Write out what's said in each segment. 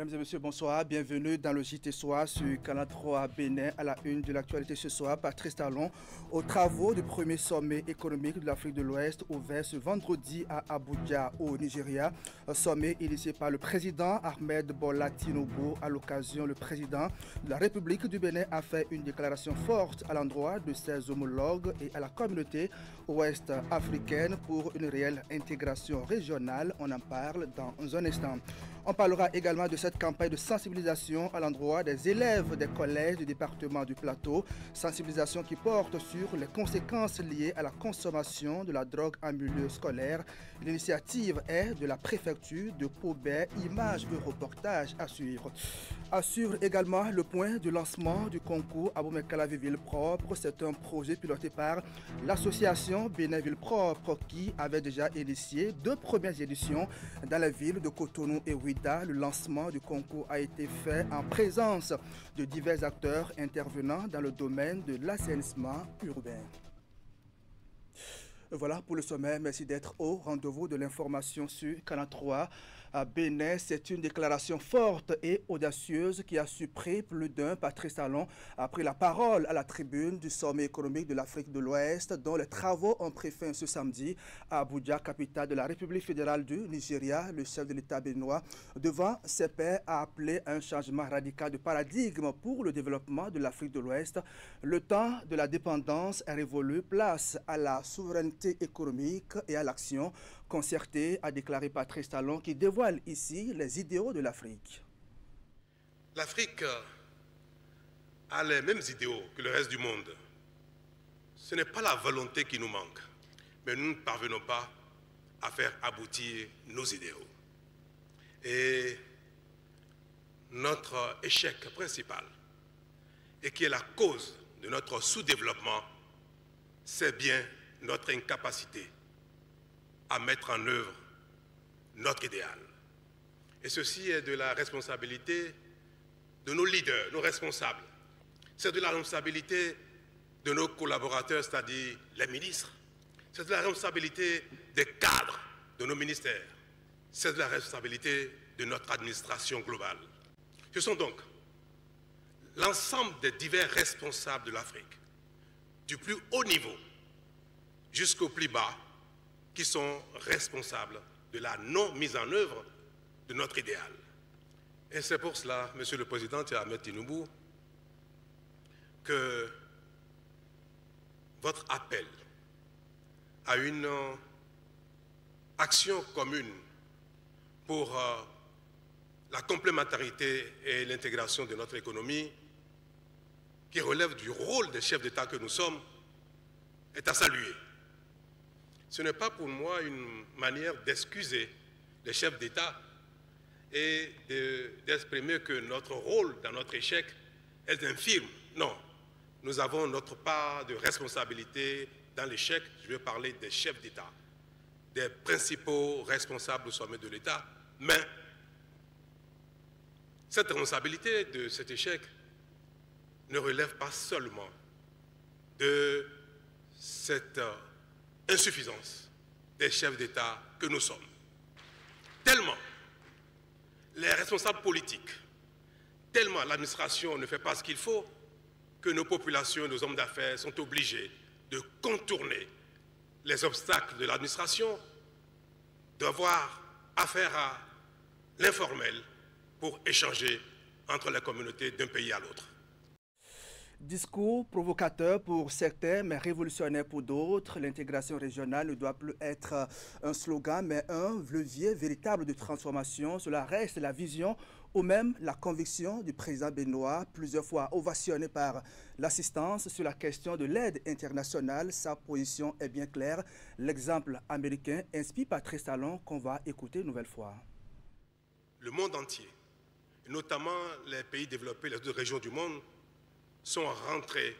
Mesdames et messieurs, bonsoir. Bienvenue dans le JT Soir sur Canal 3 Bénin. À la une de l'actualité ce soir, Patrice Talon aux travaux du premier sommet économique de l'Afrique de l'Ouest ouvert ce vendredi à Abuja au Nigeria. Un sommet initié par le président Ahmed Bola Tinubu. À l'occasion, le président de la République du Bénin a fait une déclaration forte à l'endroit de ses homologues et à la communauté ouest africaine pour une réelle intégration régionale. On en parle dans un instant. On parlera également de cette campagne de sensibilisation à l'endroit des élèves des collèges du département du Plateau. Sensibilisation qui porte sur les conséquences liées à la consommation de la drogue en milieu scolaire. L'initiative est de la préfecture de Pobet. Images et reportages à suivre. À suivre également le point de lancement du concours Abomey-Calavi Ville Propre. C'est un projet piloté par l'association Bénin Ville Propre qui avait déjà initié 2 premières éditions dans la ville de Cotonou et Ouida. Le lancement du concours a été fait en présence de divers acteurs intervenant dans le domaine de l'assainissement urbain. Voilà pour le sommet. Merci d'être au rendez-vous de l'information sur Canal 3 à Bénin. C'est une déclaration forte et audacieuse qui a surpris plus d'un. Patrice Talon a pris la parole à la tribune du sommet économique de l'Afrique de l'Ouest, dont les travaux ont pris fin ce samedi à Abuja, capitale de la République fédérale du Nigeria. Le chef de l'État béninois, devant ses pairs, a appelé à un changement radical de paradigme pour le développement de l'Afrique de l'Ouest. Le temps de la dépendance est révolu, place à la souveraineté économique et à l'action concertée, a déclaré Patrice Talon, qui dévoile ici les idéaux de l'Afrique. L'Afrique a les mêmes idéaux que le reste du monde. Ce n'est pas la volonté qui nous manque, mais nous ne parvenons pas à faire aboutir nos idéaux. Et notre échec principal, et qui est la cause de notre sous-développement, c'est bien notre incapacité à mettre en œuvre notre idéal. Et ceci est de la responsabilité de nos leaders, nos responsables. C'est de la responsabilité de nos collaborateurs, c'est-à-dire les ministres. C'est de la responsabilité des cadres de nos ministères. C'est de la responsabilité de notre administration globale. Ce sont donc l'ensemble des divers responsables de l'Afrique, du plus haut niveau jusqu'au plus bas, qui sont responsables de la non-mise en œuvre de notre idéal. Et c'est pour cela, Monsieur le Président Ahmed Tinubu, que votre appel à une action commune pour la complémentarité et l'intégration de notre économie, qui relève du rôle des chefs d'État que nous sommes, est à saluer. Ce n'est pas pour moi une manière d'excuser les chefs d'État et d'exprimer que notre rôle dans notre échec est infime. Non, nous avons notre part de responsabilité dans l'échec. Je vais parler des chefs d'État, des principaux responsables au sommet de l'État. Mais cette responsabilité de cet échec ne relève pas seulement de cette insuffisance des chefs d'État que nous sommes. Tellement les responsables politiques, tellement l'administration ne fait pas ce qu'il faut, que nos populations, nos hommes d'affaires sont obligés de contourner les obstacles de l'administration, d'avoir affaire à l'informel pour échanger entre les communautés d'un pays à l'autre. Discours provocateur pour certains, mais révolutionnaire pour d'autres. L'intégration régionale ne doit plus être un slogan, mais un levier véritable de transformation. Cela reste la vision ou même la conviction du président béninois, plusieurs fois ovationné par l'assistance sur la question de l'aide internationale. Sa position est bien claire. L'exemple américain inspire Patrice Talon qu'on va écouter une nouvelle fois. Le monde entier, notamment les pays développés, les autres régions du monde, sont rentrés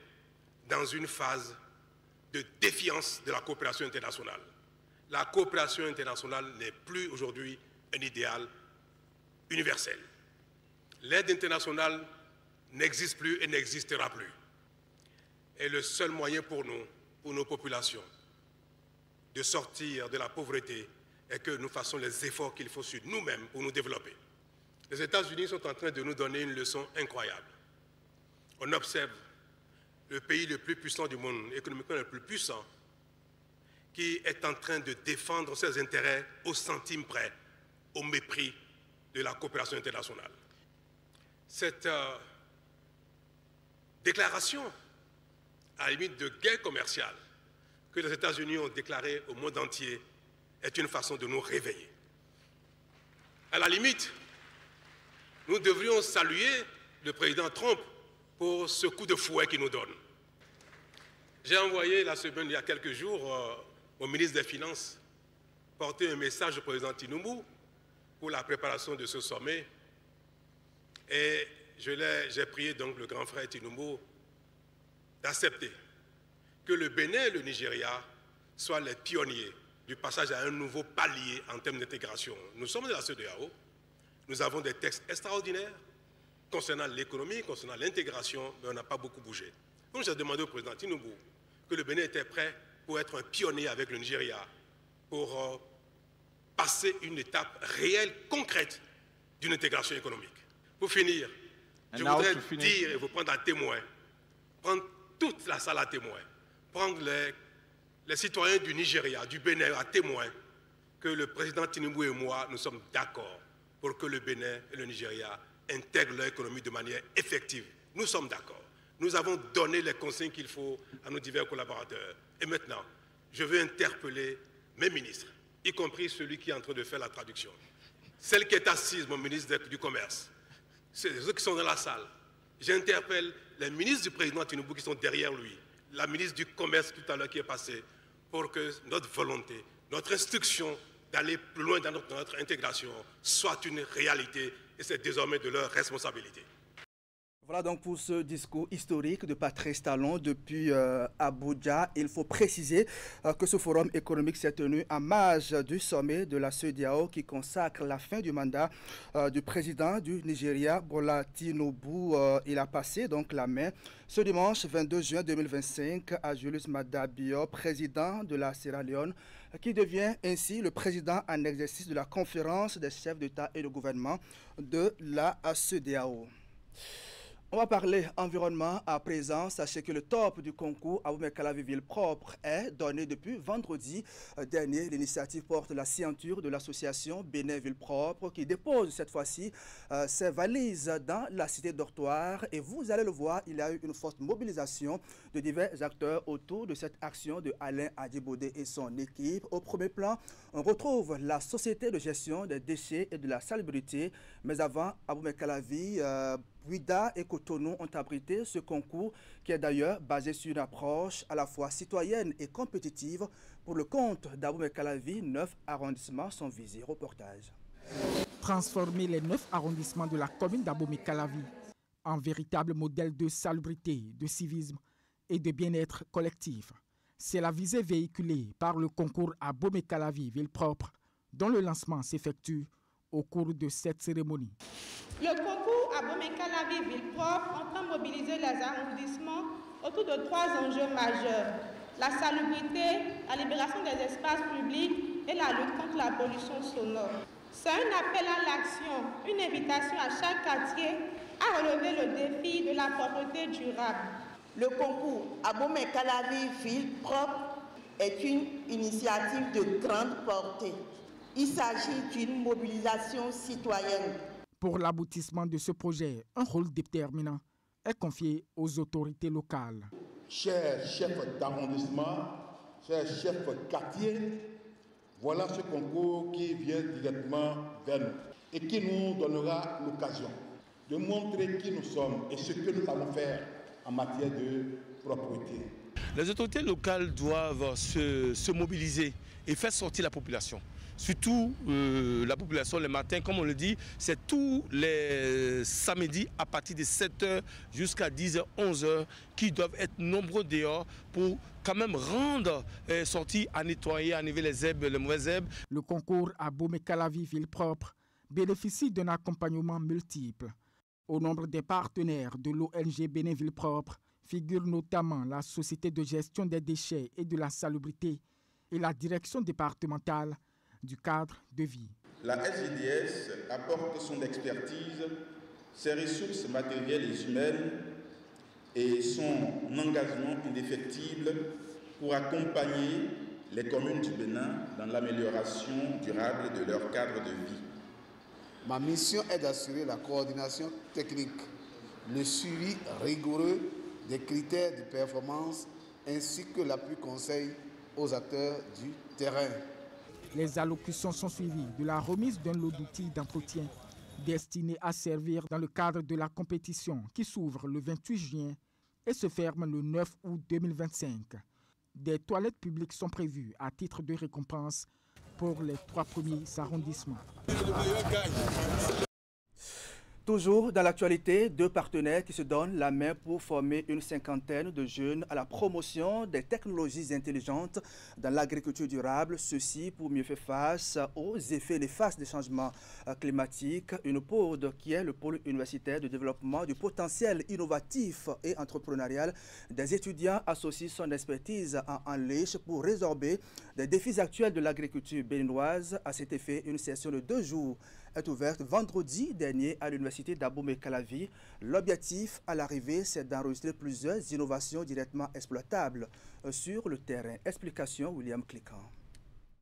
dans une phase de défiance de la coopération internationale. La coopération internationale n'est plus aujourd'hui un idéal universel. L'aide internationale n'existe plus et n'existera plus. Et le seul moyen pour nous, pour nos populations, de sortir de la pauvreté est que nous fassions les efforts qu'il faut sur nous-mêmes pour nous développer. Les États-Unis sont en train de nous donner une leçon incroyable. On observe le pays le plus puissant du monde, économiquement le plus puissant, qui est en train de défendre ses intérêts au centime près, au mépris de la coopération internationale. Cette déclaration, à la limite de guerre commerciale, que les États-Unis ont déclarée au monde entier, est une façon de nous réveiller. À la limite, nous devrions saluer le président Trump pour ce coup de fouet qu'il nous donne. J'ai envoyé la semaine, il y a quelques jours, au ministre des Finances porter un message au président Tinubu pour la préparation de ce sommet. Et j'ai prié donc le grand frère Tinubu d'accepter que le Bénin et le Nigeria soient les pionniers du passage à un nouveau palier en termes d'intégration. Nous sommes de la CEDEAO, nous avons des textes extraordinaires concernant l'économie, concernant l'intégration, mais on n'a pas beaucoup bougé. Donc j'ai demandé au président Tinubu que le Bénin était prêt pour être un pionnier avec le Nigeria, pour passer une étape réelle, concrète d'une intégration économique. Pour finir, je voudrais dire et vous prendre à témoin, prendre toute la salle à témoin, prendre les citoyens du Nigeria, du Bénin à témoin, que le président Tinubu et moi, nous sommes d'accord pour que le Bénin et le Nigeria intègrent leur économie de manière effective. Nous sommes d'accord. Nous avons donné les consignes qu'il faut à nos divers collaborateurs. Et maintenant, je veux interpeller mes ministres, y compris celui qui est en train de faire la traduction. Celle qui est assise, mon ministre du Commerce, ceux qui sont dans la salle. J'interpelle les ministres du président Tinubu qui sont derrière lui, la ministre du Commerce tout à l'heure qui est passée, pour que notre volonté, notre instruction d'aller plus loin dans notre intégration soit une réalité et c'est désormais de leur responsabilité. Voilà donc pour ce discours historique de Patrice Talon depuis Abuja. Il faut préciser que ce forum économique s'est tenu en marge du sommet de la CEDEAO qui consacre la fin du mandat du président du Nigeria, Bola Tinubu. Il a passé donc la main ce dimanche 22 juin 2025 à Julius Maada Bio, président de la Sierra Leone, qui devient ainsi le président en exercice de la conférence des chefs d'État et de gouvernement de la CEDEAO. On va parler environnement à présent. Sachez que le top du concours Abomey-Calavi Ville Propre est donné depuis vendredi dernier. L'initiative porte la signature de l'association Bénin Ville Propre qui dépose cette fois-ci ses valises dans la cité dortoir. Et vous allez le voir, il y a eu une forte mobilisation de divers acteurs autour de cette action de Alain Adibodé et son équipe. Au premier plan, on retrouve la société de gestion des déchets et de la salubrité. Mais avant, Abomey-Calavi, Buida et Cotonou ont abrité ce concours qui est d'ailleurs basé sur une approche à la fois citoyenne et compétitive. Pour le compte d'Abomey-Calavi, 9 arrondissements sont visés. Reportage. Transformer les 9 arrondissements de la commune d'Abomey-Calavi en véritable modèle de salubrité, de civisme et de bien-être collectif. C'est la visée véhiculée par le concours Abomey-Calavi Ville Propre dont le lancement s'effectue au cours de cette cérémonie. Le concours Abomey-Calavi Ville Propre entend mobiliser les arrondissements autour de 3 enjeux majeurs: la salubrité, la libération des espaces publics et la lutte contre la pollution sonore. C'est un appel à l'action, une invitation à chaque quartier à relever le défi de la propreté durable. Le concours Abomey-Calavi Ville Propre est une initiative de grande portée. Il s'agit d'une mobilisation citoyenne. Pour l'aboutissement de ce projet, un rôle déterminant est confié aux autorités locales. Chers chefs d'arrondissement, chers chefs quartiers, voilà ce concours qui vient directement vers nous et qui nous donnera l'occasion de montrer qui nous sommes et ce que nous allons faire en matière de propreté. Les autorités locales doivent se mobiliser et faire sortir la population. Surtout la population le matin, comme on le dit, c'est tous les samedis à partir de 7h jusqu'à 10h, 11h qui doivent être nombreux dehors pour quand même rendre sortir à nettoyer, à enlever les herbes, les mauvaises herbes. Le concours Abomey-Calavi Ville Propre bénéficie d'un accompagnement multiple. Au nombre des partenaires de l'ONG Bénin Ville Propre figure notamment la Société de gestion des déchets et de la salubrité et la direction départementale du cadre de vie. La SGDS apporte son expertise, ses ressources matérielles et humaines et son engagement indéfectible pour accompagner les communes du Bénin dans l'amélioration durable de leur cadre de vie. Ma mission est d'assurer la coordination technique, le suivi rigoureux des critères de performance ainsi que l'appui conseil aux acteurs du terrain. Les allocutions sont suivies de la remise d'un lot d'outils d'entretien destinés à servir dans le cadre de la compétition qui s'ouvre le 28 juin et se ferme le 9 août 2025. Des toilettes publiques sont prévues à titre de récompense pour les 3 premiers arrondissements. Toujours dans l'actualité, 2 partenaires qui se donnent la main pour former une 50aine de jeunes à la promotion des technologies intelligentes dans l'agriculture durable, ceci pour mieux faire face aux effets néfastes des changements climatiques. Une POD qui est le pôle universitaire de développement du potentiel innovatif et entrepreneurial des étudiants associe son expertise en Unleash pour résorber les défis actuels de l'agriculture béninoise. À cet effet, une session de 2 jours est ouverte vendredi dernier à l'université d'Abomey-Calavi. L'objectif à l'arrivée, c'est d'enregistrer plusieurs innovations directement exploitables sur le terrain. Explication, William Cliquant.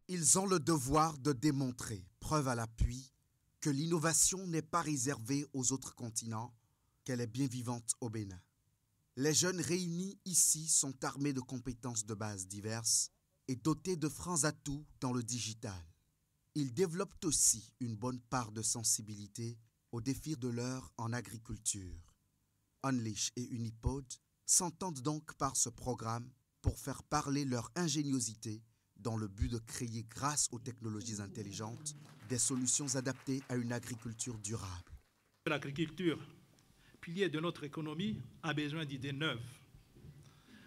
Ils ont le devoir de démontrer, preuve à l'appui, que l'innovation n'est pas réservée aux autres continents, qu'elle est bien vivante au Bénin. Les jeunes réunis ici sont armés de compétences de base diverses et dotés de francs atouts dans le digital. Ils développent aussi une bonne part de sensibilité aux défis de l'heure en agriculture. Unleash et Unipod s'entendent donc par ce programme pour faire parler leur ingéniosité dans le but de créer, grâce aux technologies intelligentes, des solutions adaptées à une agriculture durable. L'agriculture, pilier de notre économie, a besoin d'idées neuves,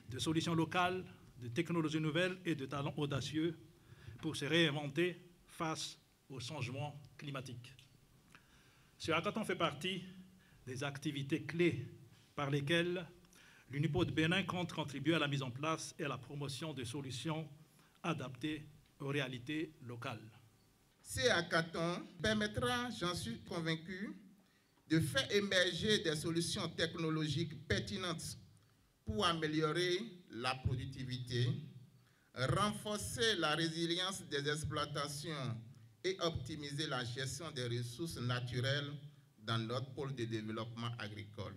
de solutions locales, de technologies nouvelles et de talents audacieux pour se réinventer face au changement climatique. Ce hackathon fait partie des activités clés par lesquelles l'Unipod Bénin compte contribuer à la mise en place et à la promotion de solutions adaptées aux réalités locales. Ce hackathon permettra, j'en suis convaincu, de faire émerger des solutions technologiques pertinentes pour améliorer la productivité, renforcer la résilience des exploitations et optimiser la gestion des ressources naturelles dans notre pôle de développement agricole.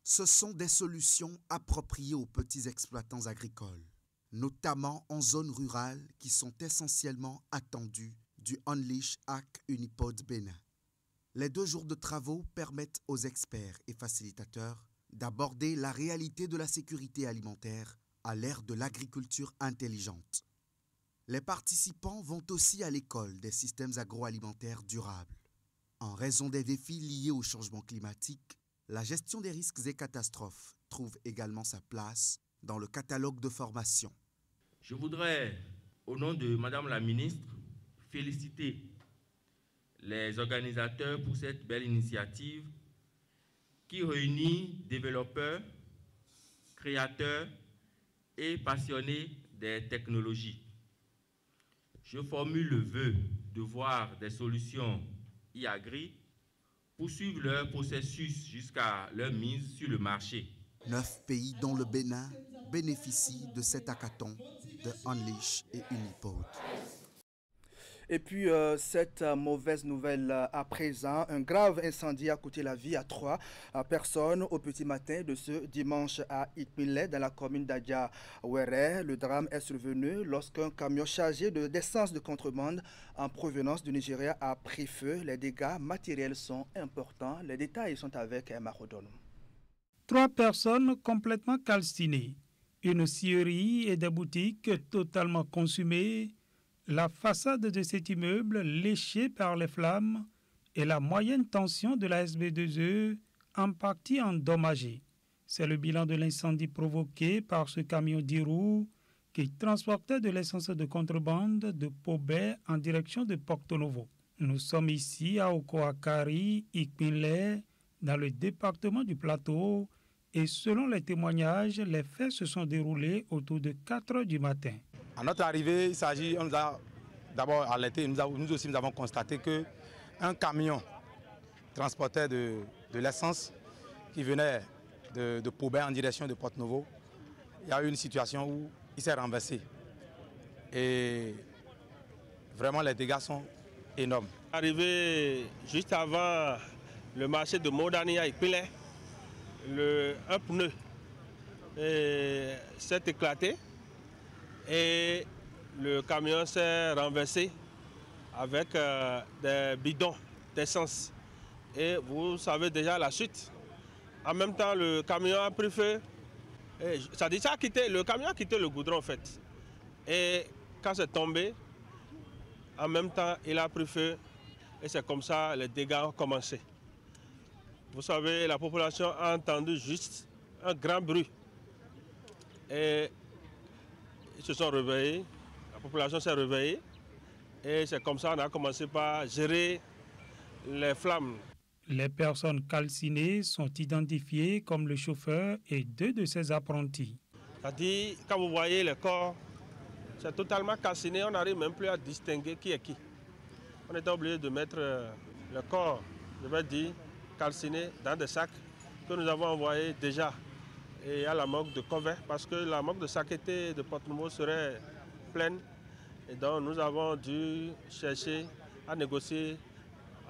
Ce sont des solutions appropriées aux petits exploitants agricoles, notamment en zone rurale qui sont essentiellement attendues du Unleash Hack Unipod Bénin. Les 2 jours de travaux permettent aux experts et facilitateurs d'aborder la réalité de la sécurité alimentaire à l'ère de l'agriculture intelligente. Les participants vont aussi à l'école des systèmes agroalimentaires durables. En raison des défis liés au changement climatique, la gestion des risques et catastrophes trouve également sa place dans le catalogue de formation. Je voudrais, au nom de Madame la Ministre, féliciter les organisateurs pour cette belle initiative qui réunit développeurs, créateurs et passionnés des technologies. Je formule le vœu de voir des solutions e-agri poursuivre leur processus jusqu'à leur mise sur le marché. 9 pays dont le Bénin bénéficient de cet hackathon de Unleash et Unipod. Et puis, cette mauvaise nouvelle à présent, un grave incendie a coûté la vie à 3 personnes au petit matin de ce dimanche à Ikmile, dans la commune d'Adja-Ouéré. Le drame est survenu lorsqu'un camion chargé d'essence de contrebande en provenance du Nigeria a pris feu. Les dégâts matériels sont importants. Les détails sont avec Emma Rodon. 3 personnes complètement calcinées, une scierie et des boutiques totalement consumées, la façade de cet immeuble léchée par les flammes et la moyenne tension de la SB2E en partie endommagée. C'est le bilan de l'incendie provoqué par ce camion 10 roues qui transportait de l'essence de contrebande de Pobé en direction de Porto Novo. Nous sommes ici à Okoakari, Ikmile, dans le département du Plateau, et selon les témoignages, les faits se sont déroulés autour de 4 heures du matin. À notre arrivée, on nous a d'abord alerté, nous aussi nous avons constaté qu'un camion transportait de l'essence qui venait de Paubert en direction de Porto-Novo. Il y a eu une situation où il s'est renversé. Et vraiment les dégâts sont énormes. Arrivé juste avant le marché de Modani à Ipilé, un pneu s'est éclaté et le camion s'est renversé avec des bidons d'essence. Et vous savez déjà la suite. En même temps, le camion a pris feu. Le camion a quitté le goudron en fait. Et quand c'est tombé, en même temps, il a pris feu. Et c'est comme ça les dégâts ont commencé. Vous savez, la population a entendu juste un grand bruit. Et ils se sont réveillés, la population s'est réveillée. Et c'est comme ça qu'on a commencé par gérer les flammes. Les personnes calcinées sont identifiées comme le chauffeur et 2 de ses apprentis. C'est-à-dire, quand vous voyez le corps, c'est totalement calciné, on n'arrive même plus à distinguer qui est qui. On était obligé de mettre le corps, je vais dire, calciné dans des sacs que nous avons envoyés déjà et à la morgue de Covey parce que la morgue de Sakété de Porto-Novo serait pleine. Et donc nous avons dû chercher à négocier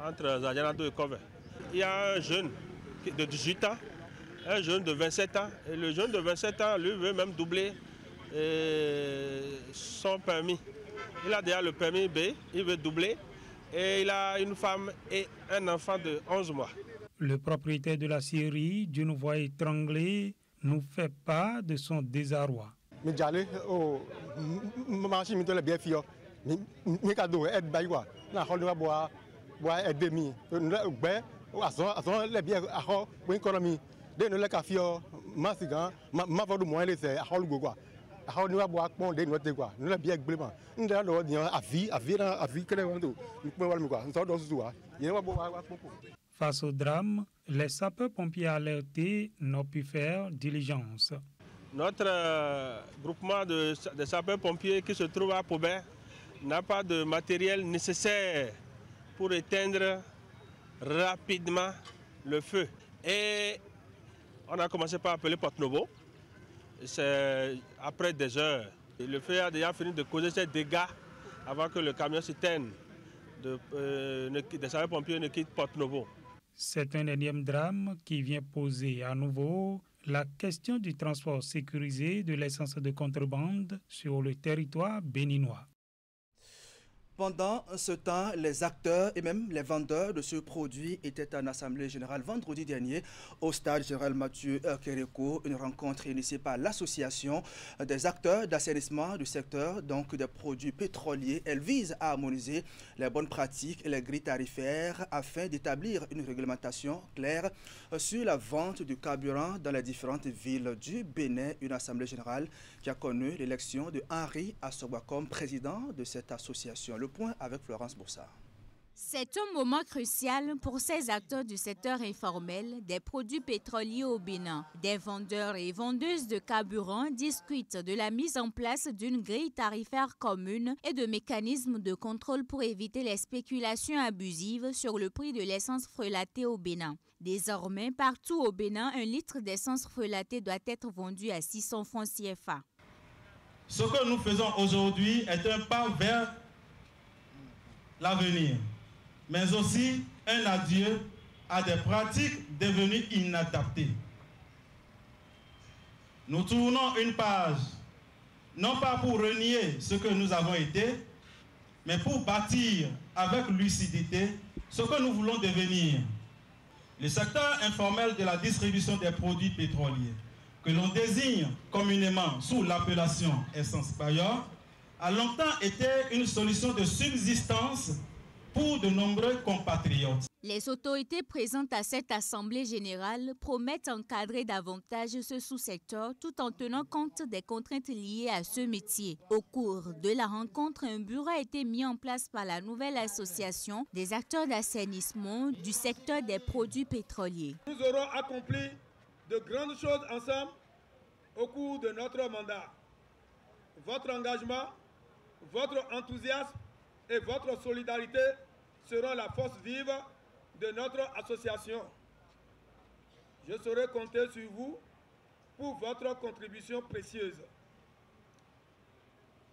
entre Zajanado et Covey. Il y a un jeune de 18 ans, un jeune de 27 ans. Et le jeune de 27 ans, lui, veut même doubler son permis. Il a déjà le permis B, il veut doubler. Et il a une femme et un enfant de 11 mois. Le propriétaire de la scierie, d'une voix étranglée, nous fait part de son désarroi. Face au drame, les sapeurs-pompiers alertés n'ont pu faire diligence. Notre groupement de sapeurs-pompiers qui se trouve à Paubert n'a pas de matériel nécessaire pour éteindre rapidement le feu. Et on a commencé par appeler Porto-Novo. C'est après des heures. Et le feu a déjà fini de causer ces dégâts avant que le camion s'éteigne. Des sapeurs-pompiers ne quittent Porto-Novo. C'est un énième drame qui vient poser à nouveau la question du transport sécurisé de l'essence de contrebande sur le territoire béninois. Pendant ce temps, les acteurs et même les vendeurs de ce produit étaient en assemblée générale vendredi dernier au stade général Mathieu Kéréko, une rencontre initiée par l'association des acteurs d'assainissement du secteur, donc des produits pétroliers. Elle vise à harmoniser les bonnes pratiques et les grilles tarifaires afin d'établir une réglementation claire sur la vente du carburant dans les différentes villes du Bénin. Une assemblée générale qui a connu l'élection de Henri Assoba comme président de cette association. Le point avec Florence Boussard. C'est un moment crucial pour ces acteurs du secteur informel des produits pétroliers au Bénin. Des vendeurs et vendeuses de carburant discutent de la mise en place d'une grille tarifaire commune et de mécanismes de contrôle pour éviter les spéculations abusives sur le prix de l'essence frelatée au Bénin. Désormais, partout au Bénin, un litre d'essence frelatée doit être vendu à 600 francs CFA. Ce que nous faisons aujourd'hui est un pas vers l'avenir, mais aussi un adieu à des pratiques devenues inadaptées. Nous tournons une page, non pas pour renier ce que nous avons été, mais pour bâtir avec lucidité ce que nous voulons devenir. Le secteur informel de la distribution des produits pétroliers, que l'on désigne communément sous l'appellation essence payeur, a longtemps été une solution de subsistance pour de nombreux compatriotes. Les autorités présentes à cette assemblée générale promettent encadrer davantage ce sous-secteur tout en tenant compte des contraintes liées à ce métier. Au cours de la rencontre, un bureau a été mis en place par la nouvelle association des acteurs d'assainissement du secteur des produits pétroliers. Nous aurons accompli de grandes choses ensemble au cours de notre mandat. Votre engagement, votre enthousiasme et votre solidarité seront la force vive de notre association. Je saurai compter sur vous pour votre contribution précieuse.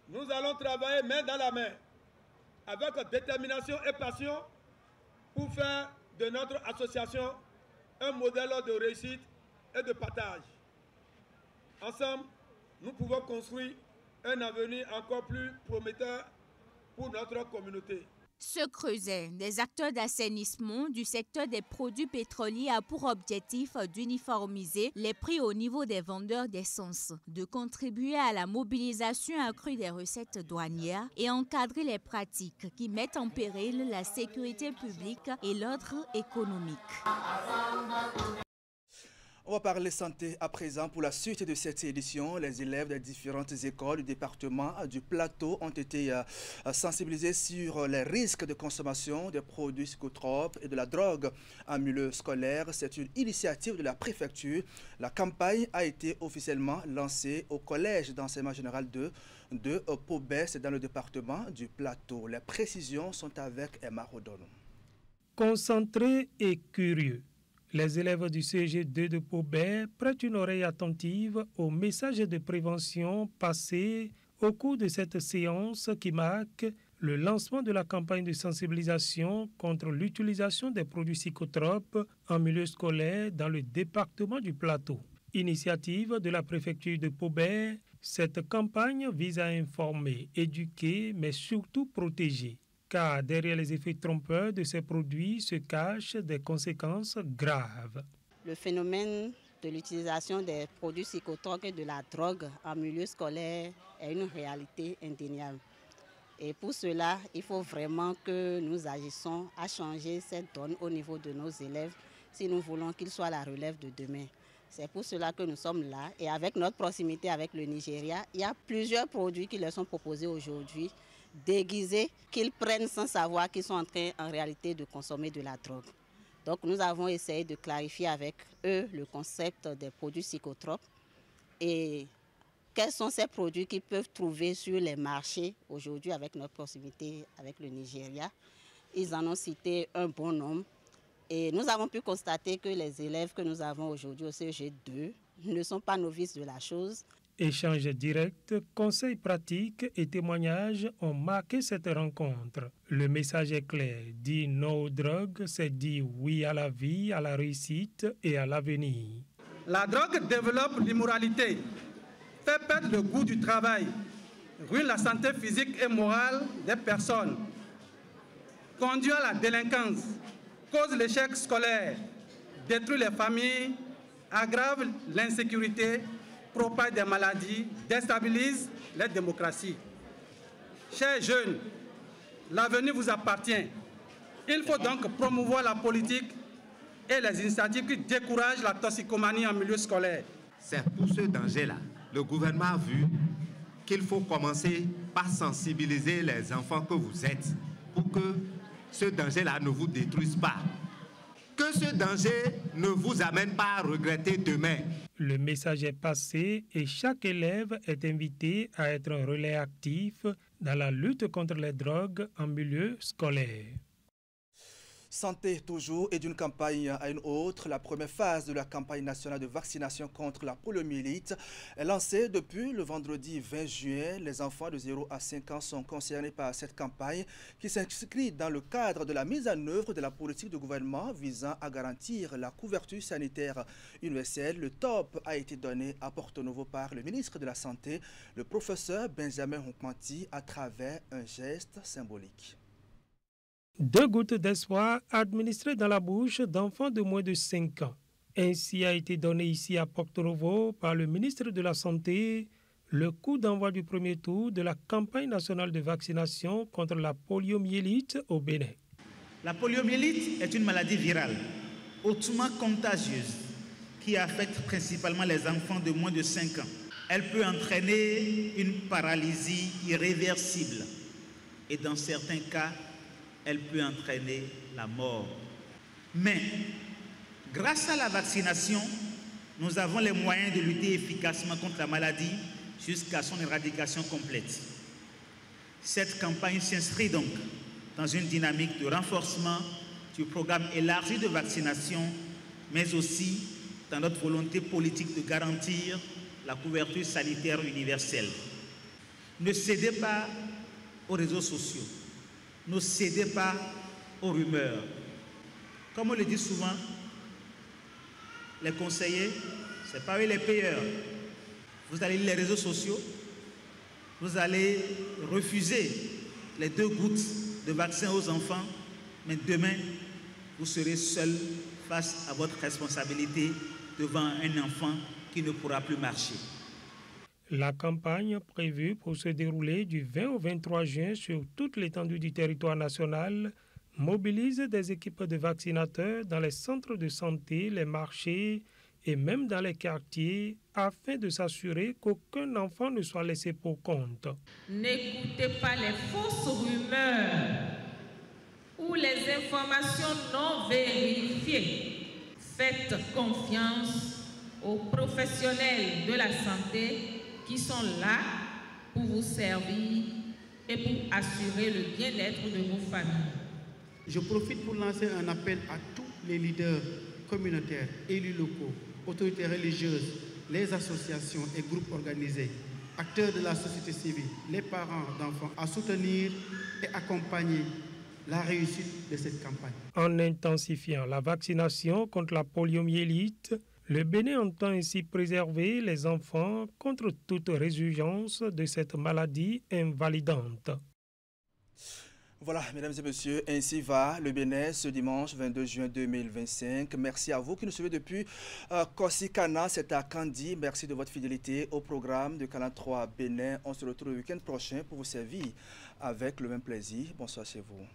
Nous allons travailler main dans la main, avec détermination et passion, pour faire de notre association un modèle de réussite et de partage. Ensemble, nous pouvons construire un avenir encore plus prometteur pour notre communauté. Ce creuset des acteurs d'assainissement du secteur des produits pétroliers a pour objectif d'uniformiser les prix au niveau des vendeurs d'essence, de contribuer à la mobilisation accrue des recettes douanières et encadrer les pratiques qui mettent en péril la sécurité publique et l'ordre économique. On va parler santé à présent. Pour la suite de cette édition, les élèves des différentes écoles du département du Plateau ont été sensibilisés sur les risques de consommation des produits psychotropes et de la drogue en milieu scolaire. C'est une initiative de la préfecture. La campagne a été officiellement lancée au collège d'enseignement général de Pobet, c'est dans le département du Plateau. Les précisions sont avec Emma Rodon. Concentrés et curieux, les élèves du CG2 de Pobet prêtent une oreille attentive aux messages de prévention passés au cours de cette séance qui marque le lancement de la campagne de sensibilisation contre l'utilisation des produits psychotropes en milieu scolaire dans le département du Plateau. Initiative de la préfecture de Pobet, cette campagne vise à informer, éduquer, mais surtout protéger. Car derrière les effets trompeurs de ces produits se cachent des conséquences graves. Le phénomène de l'utilisation des produits psychotropes et de la drogue en milieu scolaire est une réalité indéniable. Et pour cela, il faut vraiment que nous agissions à changer cette donne au niveau de nos élèves si nous voulons qu'ils soient la relève de demain. C'est pour cela que nous sommes là. Et avec notre proximité avec le Nigeria, il y a plusieurs produits qui leur sont proposés aujourd'hui, déguisés, qu'ils prennent sans savoir qu'ils sont en train en réalité de consommer de la drogue. Donc nous avons essayé de clarifier avec eux le concept des produits psychotropes et quels sont ces produits qu'ils peuvent trouver sur les marchés aujourd'hui avec notre proximité avec le Nigeria. Ils en ont cité un bon nombre et nous avons pu constater que les élèves que nous avons aujourd'hui au CG2 ne sont pas novices de la chose. Échanges directs, conseils pratiques et témoignages ont marqué cette rencontre. Le message est clair. Dire non aux drogues, c'est dire oui à la vie, à la réussite et à l'avenir. La drogue développe l'immoralité, fait perdre le goût du travail, ruine la santé physique et morale des personnes, conduit à la délinquance, cause l'échec scolaire, détruit les familles, aggrave l'insécurité, propage des maladies, déstabilise les démocraties. Chers jeunes, l'avenir vous appartient. Il faut donc promouvoir la politique et les initiatives qui découragent la toxicomanie en milieu scolaire. C'est pour ce danger-là, le gouvernement a vu qu'il faut commencer par sensibiliser les enfants que vous êtes pour que ce danger-là ne vous détruise pas. Que ce danger ne vous amène pas à regretter demain. Le message est passé et chaque élève est invité à être un relais actif dans la lutte contre les drogues en milieu scolaire. Santé toujours et d'une campagne à une autre. La première phase de la campagne nationale de vaccination contre la poliomyélite est lancée depuis le vendredi 20 juin. Les enfants de 0 à 5 ans sont concernés par cette campagne qui s'inscrit dans le cadre de la mise en œuvre de la politique de gouvernement visant à garantir la couverture sanitaire universelle. Le top a été donné à Porto-Novo par le ministre de la Santé, le professeur Benjamin Hokmanti, à travers un geste symbolique. 2 gouttes d'espoir administrées dans la bouche d'enfants de moins de 5 ans. Ainsi a été donné ici à Porto-Novo par le ministre de la Santé le coup d'envoi du premier tour de la campagne nationale de vaccination contre la poliomyélite au Bénin. La poliomyélite est une maladie virale hautement contagieuse qui affecte principalement les enfants de moins de 5 ans. Elle peut entraîner une paralysie irréversible et dans certains cas, elle peut entraîner la mort. Mais, grâce à la vaccination, nous avons les moyens de lutter efficacement contre la maladie jusqu'à son éradication complète. Cette campagne s'inscrit donc dans une dynamique de renforcement du programme élargi de vaccination, mais aussi dans notre volonté politique de garantir la couverture sanitaire universelle. Ne cédez pas aux réseaux sociaux, ne cédez pas aux rumeurs. Comme on le dit souvent, les conseillers, ce n'est pas eux les payeurs. Vous allez lire les réseaux sociaux, vous allez refuser les 2 gouttes de vaccin aux enfants, mais demain, vous serez seul face à votre responsabilité devant un enfant qui ne pourra plus marcher. La campagne prévue pour se dérouler du 20 au 23 juin sur toute l'étendue du territoire national mobilise des équipes de vaccinateurs dans les centres de santé, les marchés et même dans les quartiers afin de s'assurer qu'aucun enfant ne soit laissé pour compte. N'écoutez pas les fausses rumeurs ou les informations non vérifiées. Faites confiance aux professionnels de la santé qui sont là pour vous servir et pour assurer le bien-être de vos familles. Je profite pour lancer un appel à tous les leaders communautaires, élus locaux, autorités religieuses, les associations et groupes organisés, acteurs de la société civile, les parents d'enfants, à soutenir et accompagner la réussite de cette campagne. En intensifiant la vaccination contre la poliomyélite, le Bénin entend ainsi préserver les enfants contre toute résurgence de cette maladie invalidante. Voilà, mesdames et messieurs, ainsi va le Bénin ce dimanche 22 juin 2025. Merci à vous qui nous suivez depuis Corsica, c'est à Kandi. Merci de votre fidélité au programme de Canal 3 Bénin. On se retrouve le week-end prochain pour vous servir avec le même plaisir. Bonsoir chez vous.